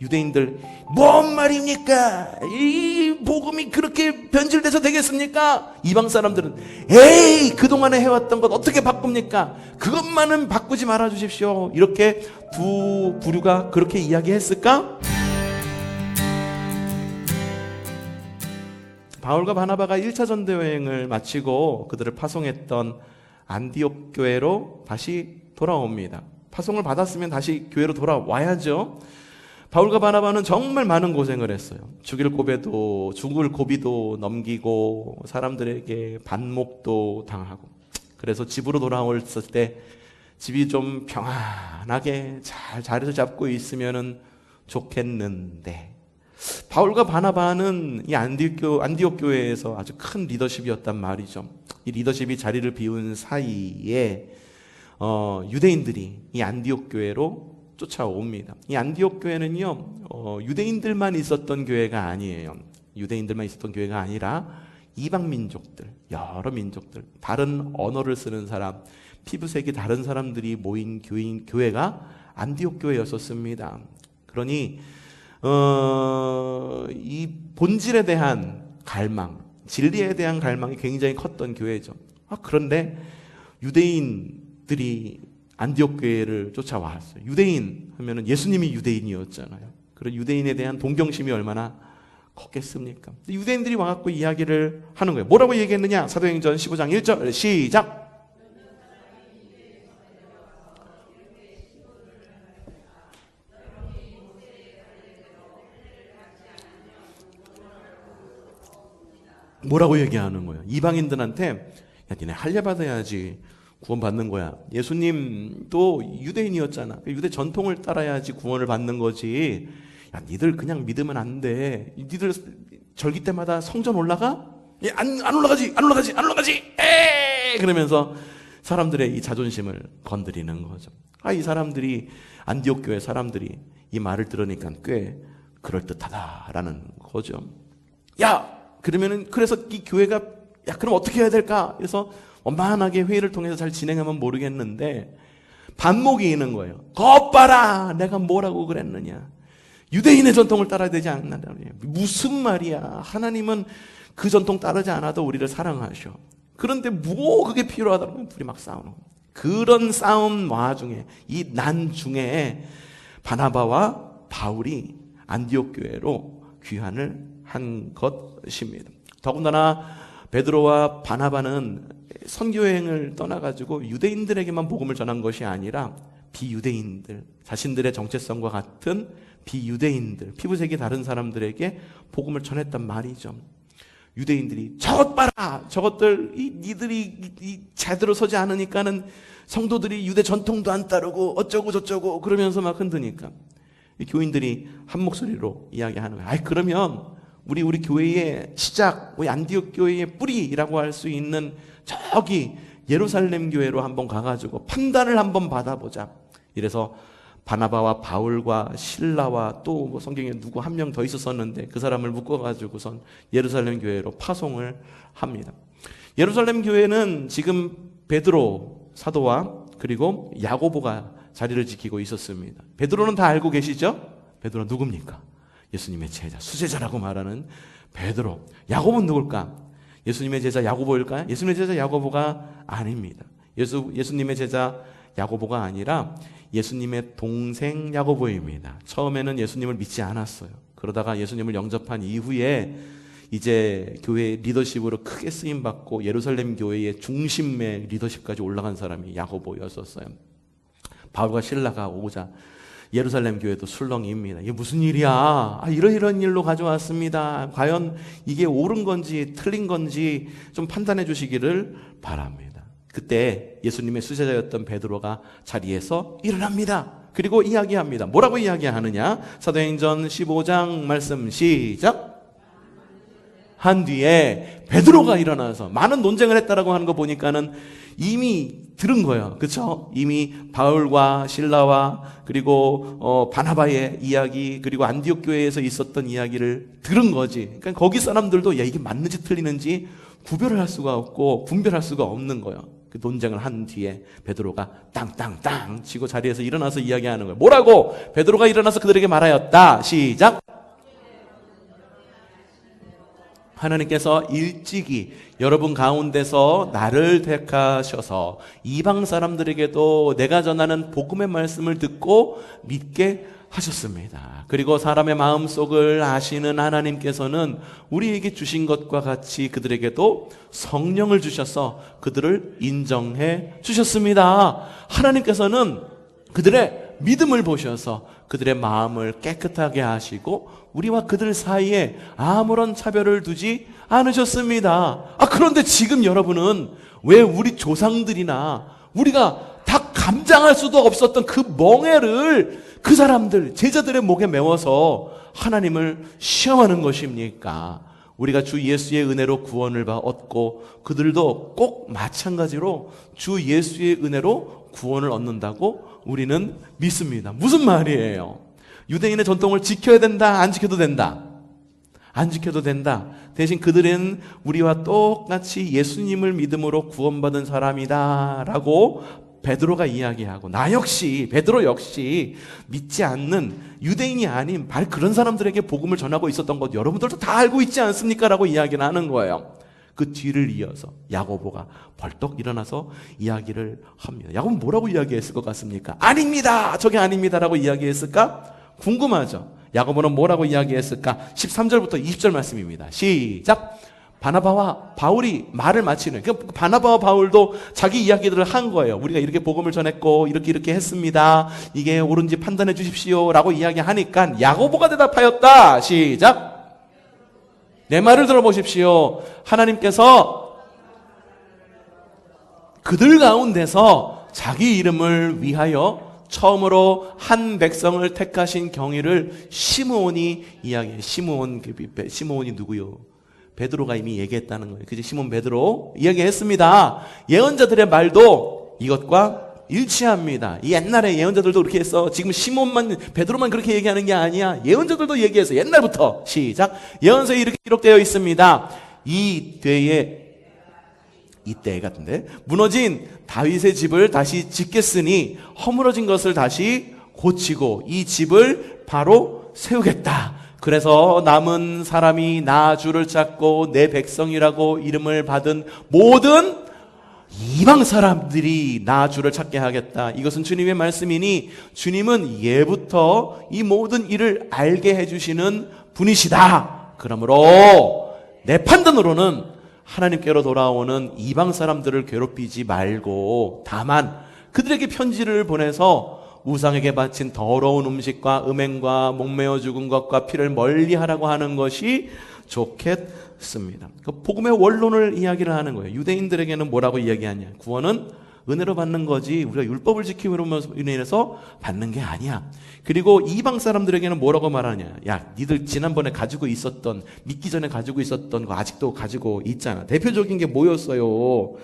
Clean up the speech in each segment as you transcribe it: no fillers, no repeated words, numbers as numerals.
유대인들 뭔 말입니까? 이 복음이 그렇게 변질돼서 되겠습니까? 이방 사람들은 에이 그동안에 해왔던 것 어떻게 바꿉니까? 그것만은 바꾸지 말아 주십시오. 이렇게 두 부류가 그렇게 이야기했을까? 바울과 바나바가 1차 전도 여행을 마치고 그들을 파송했던 안디옥 교회로 다시 돌아옵니다. 파송을 받았으면 다시 교회로 돌아와야죠. 바울과 바나바는 정말 많은 고생을 했어요. 죽을 고비도 넘기고 사람들에게 반목도 당하고, 그래서 집으로 돌아왔을 때 집이 좀 평안하게 잘 자리를 잡고 있으면 좋겠는데, 바울과 바나바는 이 안디옥 교회에서 아주 큰 리더십이었단 말이죠. 이 리더십이 자리를 비운 사이에 유대인들이 이 안디옥 교회로 쫓아옵니다. 이 안디옥 교회는요, 유대인들만 있었던 교회가 아니에요. 유대인들만 있었던 교회가 아니라 이방 민족들, 여러 민족들, 다른 언어를 쓰는 사람, 피부색이 다른 사람들이 모인 교회가 안디옥 교회였었습니다. 그러니 이 본질에 대한 갈망, 진리에 대한 갈망이 굉장히 컸던 교회죠. 그런데 유대인들이 안디옥 교회를 쫓아왔어요. 유대인 하면은 예수님이 유대인이었잖아요. 그런 유대인에 대한 동경심이 얼마나 컸겠습니까? 유대인들이 와갖고 이야기를 하는 거예요. 뭐라고 얘기했느냐? 사도행전 15장 1절 시작. 뭐라고 얘기하는 거예요? 이방인들한테 야, 니네 할례 받아야지 구원 받는 거야. 예수님도 유대인이었잖아. 유대 전통을 따라야지 구원을 받는 거지. 야, 니들 그냥 믿으면 안 돼. 니들 절기 때마다 성전 올라가? 안 올라가지. 그러면서 사람들의 이 자존심을 건드리는 거죠. 이 사람들이, 안디옥 교회 사람들이 이 말을 들으니까 꽤 그럴듯하다라는 거죠. 그래서 이 교회가 그럼 어떻게 해야 될까? 그래서 원만하게 회의를 통해서 잘 진행하면 모르겠는데 반목이 있는 거예요. 것 봐라, 내가 뭐라고 그랬느냐? 유대인의 전통을 따라야 되지 않는다. 무슨 말이야? 하나님은 그 전통 따르지 않아도 우리를 사랑하셔. 그런데 뭐 그게 필요하다면 둘이 막 싸우는 거예요. 그런 싸움 와중에, 이 난 중에 바나바와 바울이 안디옥 교회로 귀환을 한 것입니다. 더군다나 베드로와 바나바는 선교여행을 떠나가지고 유대인들에게만 복음을 전한 것이 아니라 비유대인들, 자신들의 정체성과 같은 비유대인들, 피부색이 다른 사람들에게 복음을 전했단 말이죠. 유대인들이 저것 봐라, 저것들 니들이 제대로 서지 않으니까는 성도들이 유대 전통도 안 따르고 어쩌고 저쩌고 그러면서 막 흔드니까 이 교인들이 한 목소리로 이야기하는 거예요. 그러면 우리 교회의 시작, 우리 안디옥 교회의 뿌리라고 할 수 있는 저기 예루살렘 교회로 한번 가가지고 판단을 한번 받아보자. 이래서 바나바와 바울과 실라와 또 성경에 누구 한 명 더 있었었는데 그 사람을 묶어가지고선 예루살렘 교회로 파송을 합니다. 예루살렘 교회는 지금 베드로 사도와 그리고 야고보가 자리를 지키고 있었습니다. 베드로는 다 알고 계시죠? 베드로 누굽니까? 예수님의 제자, 수제자라고 말하는 베드로. 야고보는 누굴까? 예수님의 제자 야고보일까요? 예수님의 제자 야고보가 아닙니다. 예수님의 제자 야고보가 아니라 예수님의 동생 야고보입니다. 처음에는 예수님을 믿지 않았어요. 그러다가 예수님을 영접한 이후에 이제 교회 리더십으로 크게 쓰임받고 예루살렘 교회의 중심의 리더십까지 올라간 사람이 야고보였었어요. 바울과 실라가 오자 예루살렘 교회도 술렁입니다. 이게 무슨 일이야? 이런 일로 가져왔습니다. 과연 이게 옳은 건지 틀린 건지 좀 판단해 주시기를 바랍니다. 그때 예수님의 수제자였던 베드로가 자리에서 일어납니다. 그리고 이야기합니다. 뭐라고 이야기하느냐? 사도행전 15장 말씀 시작. 한 뒤에 베드로가 일어나서 많은 논쟁을 했다라고 하는 거 보니까는 이미 들은 거예요. 그렇죠? 이미 바울과 실라와 그리고 바나바의 이야기, 그리고 안디옥 교회에서 있었던 이야기를 들은 거지. 그러니까 거기 사람들도 이게 맞는지 틀리는지 구별을 할 수가 없고 분별할 수가 없는 거예요. 그 논쟁을 한 뒤에 베드로가 땅땅땅 치고 자리에서 일어나서 이야기하는 거예요. 뭐라고? 베드로가 일어나서 그들에게 말하였다. 시작. 하나님께서 일찍이 여러분 가운데서 나를 택하셔서 이방 사람들에게도 내가 전하는 복음의 말씀을 듣고 믿게 하셨습니다. 그리고 사람의 마음속을 아시는 하나님께서는 우리에게 주신 것과 같이 그들에게도 성령을 주셔서 그들을 인정해 주셨습니다. 하나님께서는 그들의 믿음을 보셔서 그들의 마음을 깨끗하게 하시고 우리와 그들 사이에 아무런 차별을 두지 않으셨습니다. 그런데 지금 여러분은 왜 우리 조상들이나 우리가 다 감당할 수도 없었던 그 멍에를 그 사람들, 제자들의 목에 메워서 하나님을 시험하는 것입니까? 우리가 주 예수의 은혜로 구원을 얻고 그들도 꼭 마찬가지로 주 예수의 은혜로 구원을 얻는다고 우리는 믿습니다. 무슨 말이에요? 유대인의 전통을 지켜야 된다? 안 지켜도 된다? 안 지켜도 된다. 대신 그들은 우리와 똑같이 예수님을 믿음으로 구원받은 사람이다 라고 베드로가 이야기하고, 나 역시, 베드로 역시 믿지 않는 유대인이 아닌 바로 그런 사람들에게 복음을 전하고 있었던 것 여러분들도 다 알고 있지 않습니까? 라고 이야기를 하는 거예요. 그 뒤를 이어서 야고보가 벌떡 일어나서 이야기를 합니다. 야고보는 뭐라고 이야기했을 것 같습니까? 아닙니다! 저게 아닙니다라고 이야기했을까? 궁금하죠? 야고보는 뭐라고 이야기했을까? 13절부터 20절 말씀입니다. 시작! 바나바와 바울이 말을 마치는, 바나바와 바울도 자기 이야기들을 한 거예요. 우리가 이렇게 복음을 전했고 이렇게 했습니다. 이게 옳은지 판단해 주십시오 라고 이야기하니까 야고보가 대답하였다. 시작! 내 말을 들어보십시오. 하나님께서 그들 가운데서 자기 이름을 위하여 처음으로 한 백성을 택하신 경위를 시므온이 이야기해. 시므온이 누구요? 베드로가 이미 얘기했다는 거예요. 그지? 시몬 베드로 이야기했습니다. 예언자들의 말도 이것과 일치합니다. 이 옛날에 예언자들도 그렇게 했어. 지금 시몬만, 베드로만 그렇게 얘기하는 게 아니야. 예언자들도 얘기해서 옛날부터. 시작. 예언서에 이렇게 기록되어 있습니다. 이때 같은데, 무너진 다윗의 집을 다시 짓겠으니 허물어진 것을 다시 고치고 이 집을 바로 세우겠다. 그래서 남은 사람이 나 주를 찾고 내 백성이라고 이름을 받은 모든 이방 사람들이 나 주를 찾게 하겠다. 이것은 주님의 말씀이니 주님은 예부터 이 모든 일을 알게 해주시는 분이시다. 그러므로 내 판단으로는 하나님께로 돌아오는 이방 사람들을 괴롭히지 말고 다만 그들에게 편지를 보내서 우상에게 바친 더러운 음식과 음행과 목매어 죽은 것과 피를 멀리하라고 하는 것이 좋겠습니다. 그 복음의 원론을 이야기를 하는 거예요. 유대인들에게는 뭐라고 이야기하냐? 구원은 은혜로 받는 거지 우리가 율법을 지킴으로 인해서 받는 게 아니야. 그리고 이방 사람들에게는 뭐라고 말하냐? 야, 니들 지난번에 가지고 있었던, 믿기 전에 가지고 있었던 거 아직도 가지고 있잖아. 대표적인 게 뭐였어요?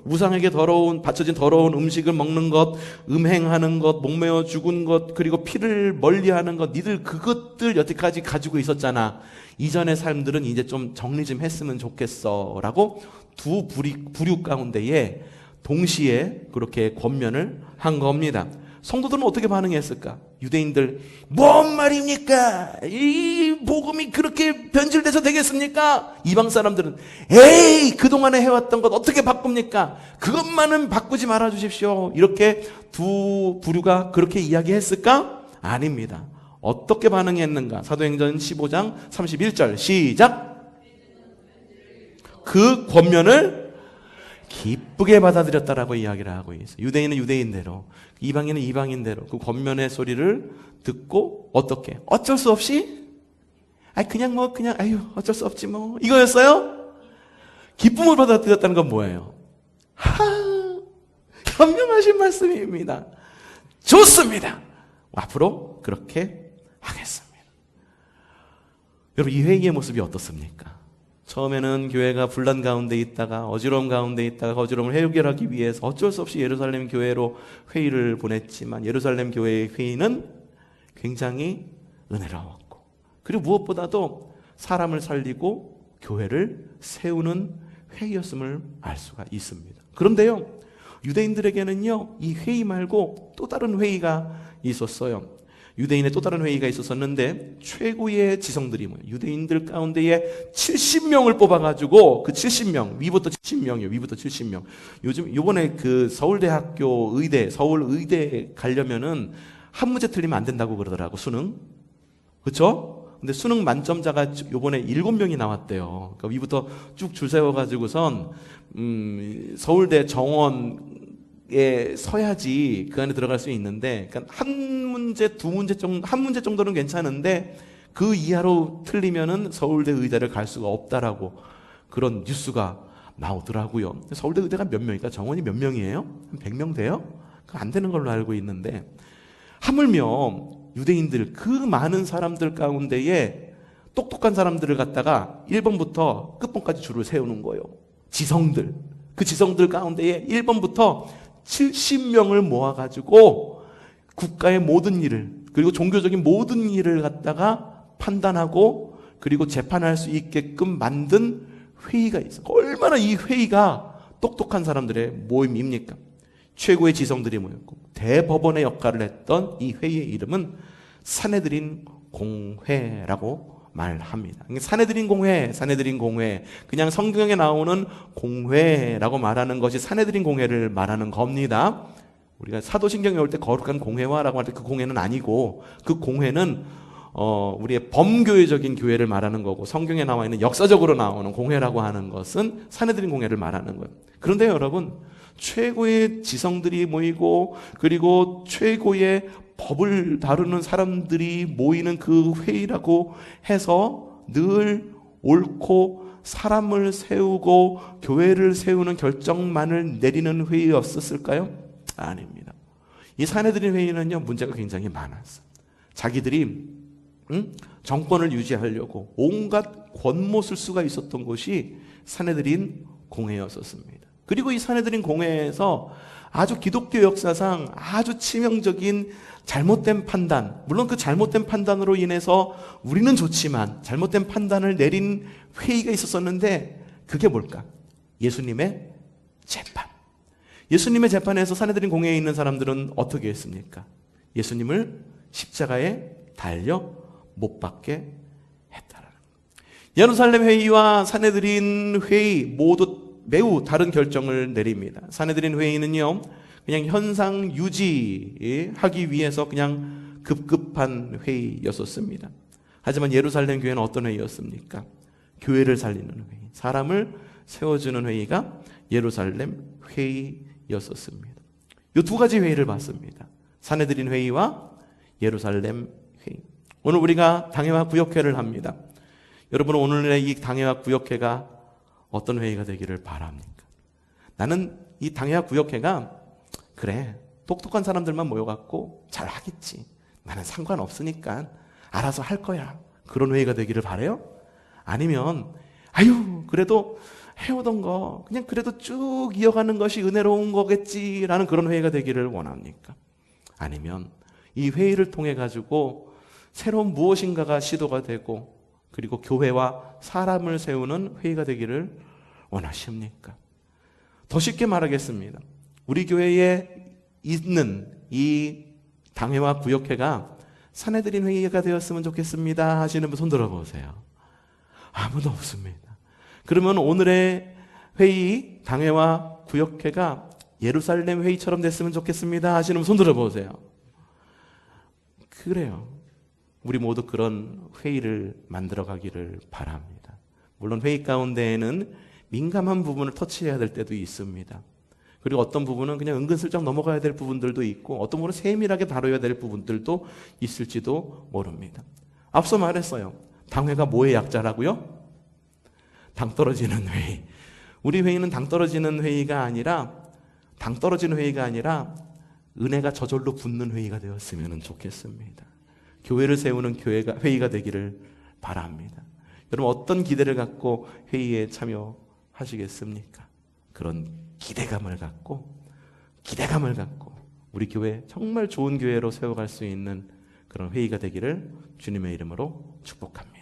우상에게 바쳐진 더러운 음식을 먹는 것, 음행하는 것, 목매어 죽은 것, 그리고 피를 멀리하는 것, 니들 그것들 여태까지 가지고 있었잖아. 이전의 삶들은 이제 좀 정리 좀 했으면 좋겠어 라고 두 부류 가운데에 동시에 그렇게 권면을 한 겁니다. 성도들은 어떻게 반응했을까? 유대인들, 뭔 말입니까? 이 복음이 그렇게 변질돼서 되겠습니까? 이방 사람들은, 에이, 그동안에 해왔던 것 어떻게 바꿉니까? 그것만은 바꾸지 말아 주십시오. 이렇게 두 부류가 그렇게 이야기했을까? 아닙니다. 어떻게 반응했는가? 사도행전 15장 31절 시작. 그 권면을 기쁘게 받아들였다라고 이야기를 하고 있어요. 유대인은 유대인대로, 이방인은 이방인대로 그 권면의 소리를 듣고 어떻게? 어쩔 수 없이? 그냥 어쩔 수 없지 뭐. 이거였어요? 기쁨을 받아들였다는 건 뭐예요? 현명하신 말씀입니다. 좋습니다. 앞으로 그렇게 하겠습니다. 여러분, 이 회의의 모습이 어떻습니까? 처음에는 교회가 분란 가운데 있다가 어지러움 가운데 있다가 어지러움을 해결하기 위해서 어쩔 수 없이 예루살렘 교회로 회의를 보냈지만 예루살렘 교회의 회의는 굉장히 은혜로웠고, 그리고 무엇보다도 사람을 살리고 교회를 세우는 회의였음을 알 수가 있습니다. 그런데요, 유대인들에게는요, 이 회의 말고 또 다른 회의가 있었어요. 유대인의 또 다른 회의가 있었었는데, 최고의 지성들이 뭐예요? 유대인들 가운데에 70명을 뽑아가지고, 그 70명, 위부터 70명이에요. 위부터 70명. 요번에 그 서울대학교 의대, 서울의대 가려면은 한 문제 틀리면 안 된다고 그러더라고, 수능. 그쵸? 근데 수능 만점자가 요번에 7명이 나왔대요. 그러니까 위부터 쭉 줄 세워가지고선, 서울대 정원에 서야지 그 안에 들어갈 수 있는데, 그러니까 한 문제 정도는 괜찮은데, 그 이하로 틀리면은 서울대 의대를 갈 수가 없다라고 그런 뉴스가 나오더라고요. 서울대 의대가 몇 명일까? 정원이 몇 명이에요? 한 100명 돼요? 안 되는 걸로 알고 있는데, 하물며 유대인들 그 많은 사람들 가운데에 똑똑한 사람들을 갖다가 1번부터 끝번까지 줄을 세우는 거예요. 지성들. 그 지성들 가운데에 1번부터 70명을 모아가지고 국가의 모든 일을, 그리고 종교적인 모든 일을 갖다가 판단하고 그리고 재판할 수 있게끔 만든 회의가 있어요. 얼마나 이 회의가 똑똑한 사람들의 모임입니까? 최고의 지성들이 모였고 대법원의 역할을 했던 이 회의의 이름은 사내드린 공회라고 말합니다. 사내드린 공회, 그냥 성경에 나오는 공회라고 말하는 것이 사내드린 공회를 말하는 겁니다. 우리가 사도신경에 올 때 거룩한 공회화라고 할 때 그 공회는 아니고, 그 공회는 우리의 범교회적인 교회를 말하는 거고, 성경에 나와 있는 역사적으로 나오는 공회라고 하는 것은 사내드린 공회를 말하는 거예요. 그런데 여러분, 최고의 지성들이 모이고 그리고 최고의 법을 다루는 사람들이 모이는 그 회의라고 해서 늘 옳고 사람을 세우고 교회를 세우는 결정만을 내리는 회의였었을까요? 아닙니다. 이 사내들인 회의는요, 문제가 굉장히 많았어요. 자기들이 정권을 유지하려고 온갖 권모쓸 수가 있었던 것이 사내들인 공회였었습니다. 그리고 이 사내들인 공회에서 아주 기독교 역사상 아주 치명적인 잘못된 판단, 물론 그 잘못된 판단으로 인해서 우리는 좋지만 잘못된 판단을 내린 회의가 있었었는데, 그게 뭘까? 예수님의 재판. 예수님의 재판에서 사내들인 공회에 있는 사람들은 어떻게 했습니까? 예수님을 십자가에 달려 못 박게 했다라는 거예요. 예루살렘 회의와 사내들인 회의 모두 매우 다른 결정을 내립니다. 사내들인 회의는요, 그냥 현상 유지하기 위해서 그냥 급급한 회의였었습니다. 하지만 예루살렘 교회는 어떤 회의였습니까? 교회를 살리는 회의, 사람을 세워주는 회의가 예루살렘 회의였었습니다. 이 두 가지 회의를 봤습니다. 사내들인 회의와 예루살렘 회의. 오늘 우리가 당회와 구역회를 합니다. 여러분, 오늘의 이 당회와 구역회가 어떤 회의가 되기를 바랍니까? 나는 이 당회와 구역회가, 그래, 똑똑한 사람들만 모여갖고 잘 하겠지, 나는 상관없으니까 알아서 할 거야, 그런 회의가 되기를 바라요? 아니면 그래도 해오던 거 그냥 그래도 쭉 이어가는 것이 은혜로운 거겠지라는 그런 회의가 되기를 원합니까? 아니면 이 회의를 통해 가지고 새로운 무엇인가가 시도가 되고 그리고 교회와 사람을 세우는 회의가 되기를 원하십니까? 더 쉽게 말하겠습니다. 우리 교회에 있는 이 당회와 구역회가 사내들인 회의가 되었으면 좋겠습니다 하시는 분 손 들어보세요. 아무도 없습니다. 그러면 오늘의 회의, 당회와 구역회가 예루살렘 회의처럼 됐으면 좋겠습니다 하시는 분 손 들어보세요. 그래요. 우리 모두 그런 회의를 만들어가기를 바랍니다. 물론 회의 가운데에는 민감한 부분을 터치해야 될 때도 있습니다. 그리고 어떤 부분은 그냥 은근슬쩍 넘어가야 될 부분들도 있고, 어떤 부분은 세밀하게 다뤄야 될 부분들도 있을지도 모릅니다. 앞서 말했어요. 당회가 뭐의 약자라고요? 당 떨어지는 회의. 우리 회의는 당 떨어지는 회의가 아니라 은혜가 저절로 붙는 회의가 되었으면 좋겠습니다. 교회를 세우는 회의가 되기를 바랍니다. 여러분, 어떤 기대를 갖고 회의에 참여하시겠습니까? 그런 기대감을 갖고 우리 교회 정말 좋은 교회로 세워갈 수 있는 그런 회의가 되기를 주님의 이름으로 축복합니다.